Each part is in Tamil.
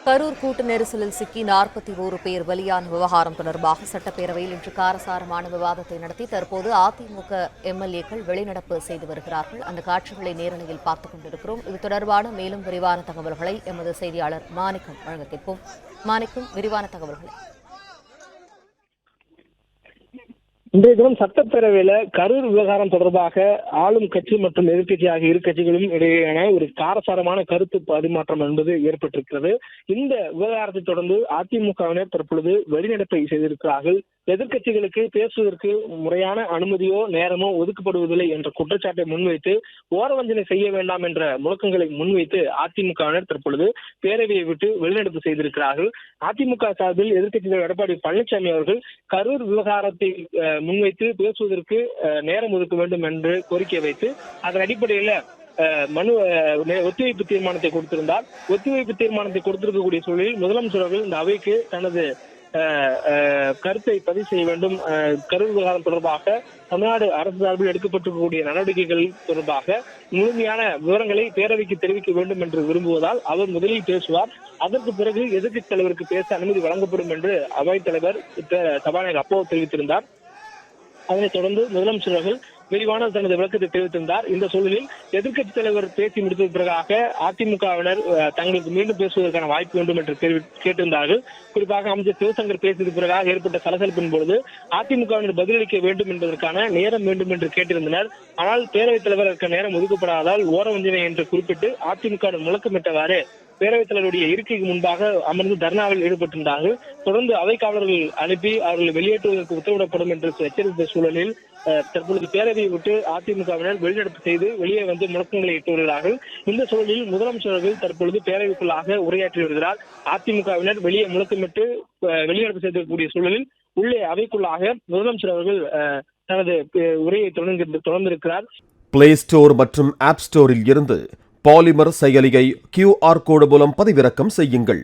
கரூர் கூட்ட நெரிசலில் சிக்கி 41 பேர் பலியான விவகாரம் தொடர்பாக சட்டப்பேரவையில் இன்று காரசாரமான விவாதத்தை நடத்தி தற்போது அதிமுக எம்எல்ஏக்கள் வெளிநடப்பு செய்து வருகிறார்கள். அந்த காட்சிகளை நேரலையில் பார்த்துக் கொண்டிருக்கிறோம். இது தொடர்பான மேலும் விரிவான தகவல்களை எமது செய்தியாளர் மாணிக்கம் வழங்க கேட்போம். மாணிக்கம், விரிவான தகவல்களை. இன்றைய தினம் சட்டப்பேரவையில கரூர் விவகாரம் தொடர்பாக ஆளும் கட்சி மற்றும் எதிர்கட்சி ஆகிய இரு கட்சிகளும் இடையேயான ஒரு காரசாரமான கருத்து பரிமாற்றம் என்பது ஏற்பட்டிருக்கிறது. இந்த விவகாரத்தை தொடர்ந்து அதிமுகவினர் தற்பொழுது வெளிநடப்பை செய்திருக்கிறார்கள். எதிர்கட்சிகளுக்கு பேசுவதற்கு முறையான அனுமதியோ நேரமோ ஒதுக்கப்படுவதில்லை என்ற குற்றச்சாட்டை முன்வைத்து ஓரவஞ்சனை செய்ய வேண்டாம் என்ற முழக்கங்களை முன்வைத்து அதிமுகவினர் தற்பொழுது பேரவையை விட்டு வெளிநடப்பு செய்திருக்கிறார்கள். அதிமுக சார்பில் எதிர்கட்சிகள் எடப்பாடி பழனிசாமி அவர்கள் கரூர் விவகாரத்தை முன்வைத்து பேசுவதற்கு நேரம் ஒதுக்க வேண்டும் என்று கோரிக்கை வைத்து அதன் அடிப்படையில் ஒத்திவைப்பு தீர்மானத்தை கொடுத்திருந்தார். ஒத்திவைப்பு தீர்மானத்தை கொடுத்திருக்கக்கூடிய சூழலில் முதலமைச்சர் அவர்கள் இந்த அவைக்கு தனது கருத்தை பதிவு செய்ய வேண்டும். கரூர் விவகாரம் தொடர்பாக தமிழ்நாடு அரசு சார்பில் எடுக்கப்பட்டிருக்கக்கூடிய நடவடிக்கைகள் தொடர்பாக முழுமையான விவரங்களை பேரவைக்கு தெரிவிக்க வேண்டும் என்று விரும்புவதால் அவர் முதலில் பேசுவார். அதற்கு பிறகு எதிர்க்கட்சித் தலைவருக்கு பேச அனுமதி வழங்கப்படும் என்று அவைத் தலைவர் சபாநாயகர் அப்போ தெரிவித்திருந்தார். அதனைத் தொடர்ந்து முதலமைச்சர் அவர்கள் விரிவான தனது விளக்கத்தை தெரிவித்திருந்தார். இந்த சூழலில் எதிர்க்கட்சித் தலைவர் பேசி முடித்த பிறகாக அதிமுகவினர் தங்களுக்கு மீண்டும் பேசுவதற்கான வாய்ப்பு வேண்டும் என்று கேட்டிருந்தார்கள். குறிப்பாக அமைச்சர் சிவசங்கர் பேசியது பிறகாக ஏற்பட்ட சலசலப்பின் பொழுது அதிமுகவினர் பதிலளிக்க வேண்டும் என்பதற்கான நேரம் வேண்டும் என்று கேட்டிருந்தனர். ஆனால் பேரவைத் தலைவருக்கு நேரம் ஒதுக்கப்படாததால் ஓரவஞ்சனை என்று குறிப்பிட்டு அதிமுக முழக்கமிட்டவாறு பேரவைத் தலைவருடைய இருக்கைக்கு முன்பாக அமர்ந்து தர்ணாவில் ஈடுபட்டிருந்தார்கள். தொடர்ந்து அவை காவலர்கள் அனுப்பி அவர்களை வெளியேற்றுவதற்கு உத்தரவிடப்படும் என்று எச்சரித்த சூழலில் தற்பொழுது பேரவையை விட்டு அதிமுகவினர் வெளிநடப்பு செய்து வெளியே வந்து முழக்கங்களை இட்டு வருகிறார்கள். இந்த சூழலில் முதலமைச்சர்கள் தற்பொழுது பேரவைக்குள்ளாக உரையாற்றி வருகிறார். அதிமுகவினர் வெளியே முழக்கமிட்டு வெளிநடப்பு செய்திருக்கக்கூடிய சூழலில் உள்ளே அவைக்குள்ளாக முதலமைச்சர் அவர்கள் தனது உரையை தொடர்ந்திருக்கிறார். பிளே ஸ்டோர் மற்றும் ஆப் ஸ்டோரில் இருந்து பாலிமர் செயலியை QR கோடு மூலம் பதிவிறக்கம் செய்யுங்கள்.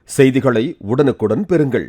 செய்திகளை உடனுக்குடன் பெறுங்கள்.